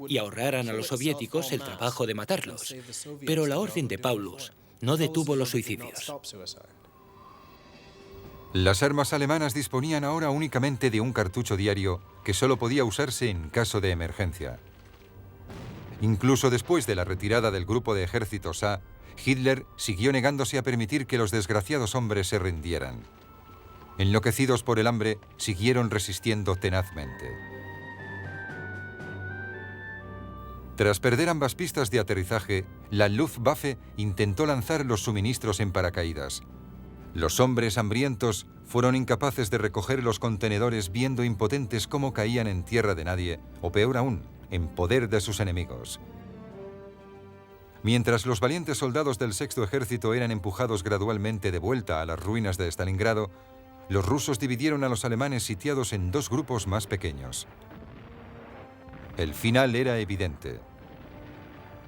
y ahorraran a los soviéticos el trabajo de matarlos. Pero la orden de Paulus no detuvo los suicidios. Las armas alemanas disponían ahora únicamente de un cartucho diario que solo podía usarse en caso de emergencia. Incluso después de la retirada del grupo de ejércitos A, Hitler siguió negándose a permitir que los desgraciados hombres se rindieran. Enloquecidos por el hambre, siguieron resistiendo tenazmente. Tras perder ambas pistas de aterrizaje, la Luftwaffe intentó lanzar los suministros en paracaídas. Los hombres hambrientos fueron incapaces de recoger los contenedores, viendo impotentes cómo caían en tierra de nadie, o peor aún, en poder de sus enemigos. Mientras los valientes soldados del Sexto Ejército eran empujados gradualmente de vuelta a las ruinas de Stalingrado, los rusos dividieron a los alemanes sitiados en dos grupos más pequeños. El final era evidente.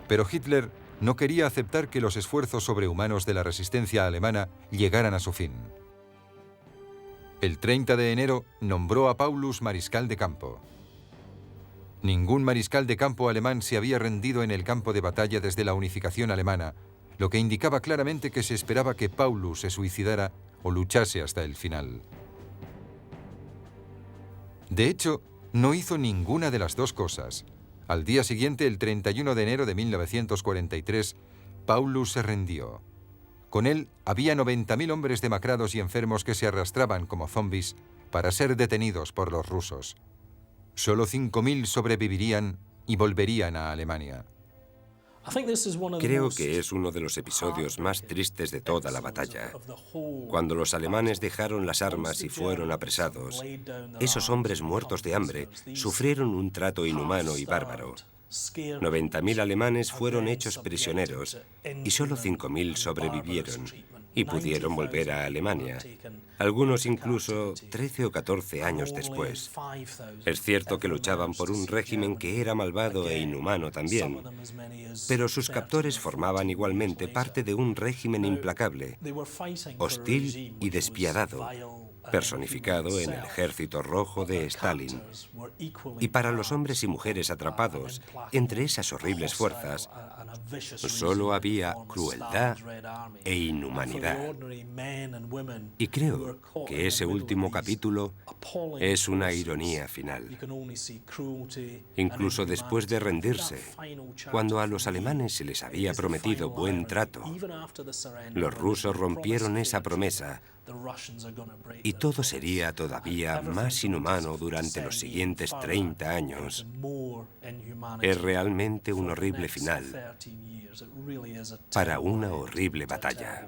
Pero Hitler no quería aceptar que los esfuerzos sobrehumanos de la resistencia alemana llegaran a su fin. El 30 de enero nombró a Paulus mariscal de campo. Ningún mariscal de campo alemán se había rendido en el campo de batalla desde la unificación alemana, lo que indicaba claramente que se esperaba que Paulus se suicidara o luchase hasta el final. De hecho, no hizo ninguna de las dos cosas. Al día siguiente, el 31 de enero de 1943, Paulus se rindió. Con él había 90.000 hombres demacrados y enfermos que se arrastraban como zombies para ser detenidos por los rusos. Solo 5.000 sobrevivirían y volverían a Alemania. Creo que es uno de los episodios más tristes de toda la batalla. Cuando los alemanes dejaron las armas y fueron apresados, esos hombres muertos de hambre sufrieron un trato inhumano y bárbaro. 90.000 alemanes fueron hechos prisioneros y solo 5.000 sobrevivieron y pudieron volver a Alemania, algunos incluso 13 o 14 años después. Es cierto que luchaban por un régimen que era malvado e inhumano también, pero sus captores formaban igualmente parte de un régimen implacable, hostil y despiadado, personificado en el Ejército Rojo de Stalin. Y para los hombres y mujeres atrapados entre esas horribles fuerzas, solo había crueldad e inhumanidad. Y creo que ese último capítulo es una ironía final. Incluso después de rendirse, cuando a los alemanes se les había prometido buen trato, los rusos rompieron esa promesa y todo sería todavía más inhumano durante los siguientes 30 años. Es realmente un horrible final para una horrible batalla.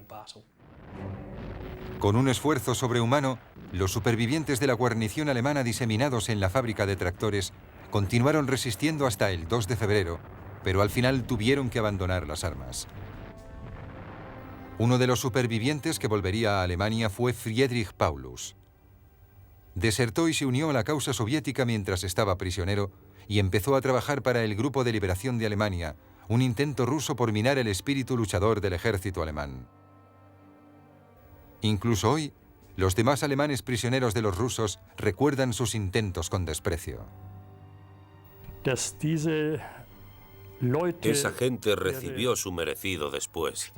Con un esfuerzo sobrehumano, los supervivientes de la guarnición alemana diseminados en la fábrica de tractores continuaron resistiendo hasta el 2 de febrero, pero al final tuvieron que abandonar las armas. Uno de los supervivientes que volvería a Alemania fue Friedrich Paulus. Desertó y se unió a la causa soviética mientras estaba prisionero y empezó a trabajar para el Grupo de Liberación de Alemania, un intento ruso por minar el espíritu luchador del ejército alemán. Incluso hoy, los demás alemanes prisioneros de los rusos recuerdan sus intentos con desprecio. Esa gente recibió su merecido después.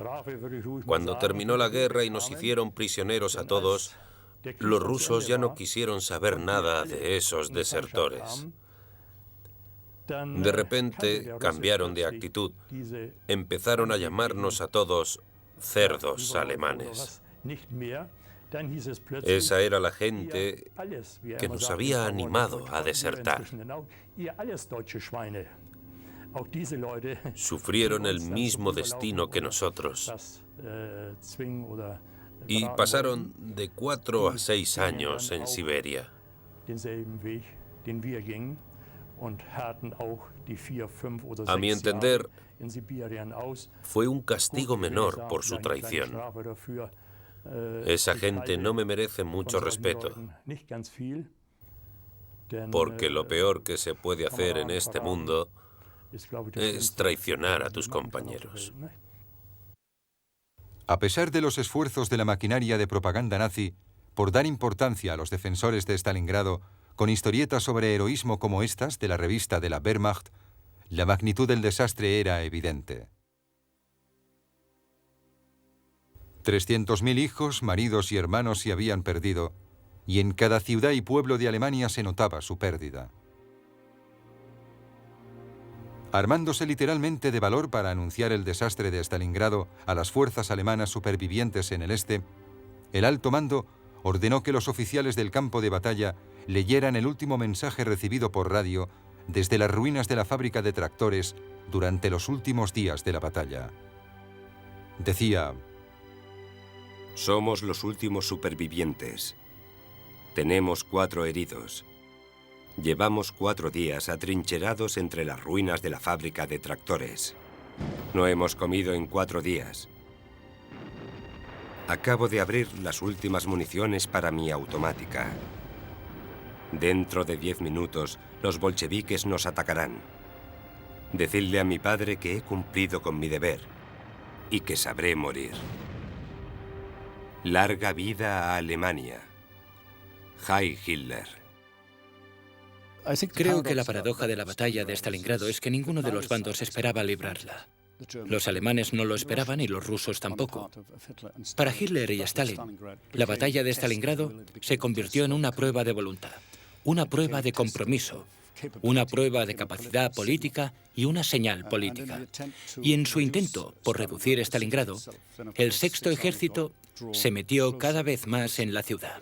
Cuando terminó la guerra y nos hicieron prisioneros a todos, los rusos ya no quisieron saber nada de esos desertores. De repente cambiaron de actitud. Empezaron a llamarnos a todos cerdos alemanes. Esa era la gente que nos había animado a desertar. Sufrieron el mismo destino que nosotros y pasaron de 4 a 6 años en Siberia. A mi entender, fue un castigo menor por su traición. Esa gente no me merece mucho respeto, porque lo peor que se puede hacer en este mundo es traicionar a tus compañeros. A pesar de los esfuerzos de la maquinaria de propaganda nazi por dar importancia a los defensores de Stalingrado, con historietas sobre heroísmo como estas de la revista de la Wehrmacht, La magnitud del desastre era evidente. 300.000 hijos, maridos y hermanos se habían perdido, y en cada ciudad y pueblo de Alemania se notaba su pérdida. Armándose literalmente de valor para anunciar el desastre de Stalingrado a las fuerzas alemanas supervivientes en el este, el alto mando ordenó que los oficiales del campo de batalla leyeran el último mensaje recibido por radio desde las ruinas de la fábrica de tractores durante los últimos días de la batalla. Decía: somos los últimos supervivientes. Tenemos 4 heridos. Llevamos 4 días atrincherados entre las ruinas de la fábrica de tractores. No hemos comido en 4 días. Acabo de abrir las últimas municiones para mi automática. Dentro de 10 minutos, los bolcheviques nos atacarán. Decidle a mi padre que he cumplido con mi deber y que sabré morir. Larga vida a Alemania. Heil Hitler. Creo que la paradoja de la batalla de Stalingrado es que ninguno de los bandos esperaba librarla. Los alemanes no lo esperaban y los rusos tampoco. Para Hitler y Stalin, la batalla de Stalingrado se convirtió en una prueba de voluntad, una prueba de compromiso, una prueba de capacidad política y una señal política. Y en su intento por reducir Stalingrado, el Sexto Ejército se metió cada vez más en la ciudad.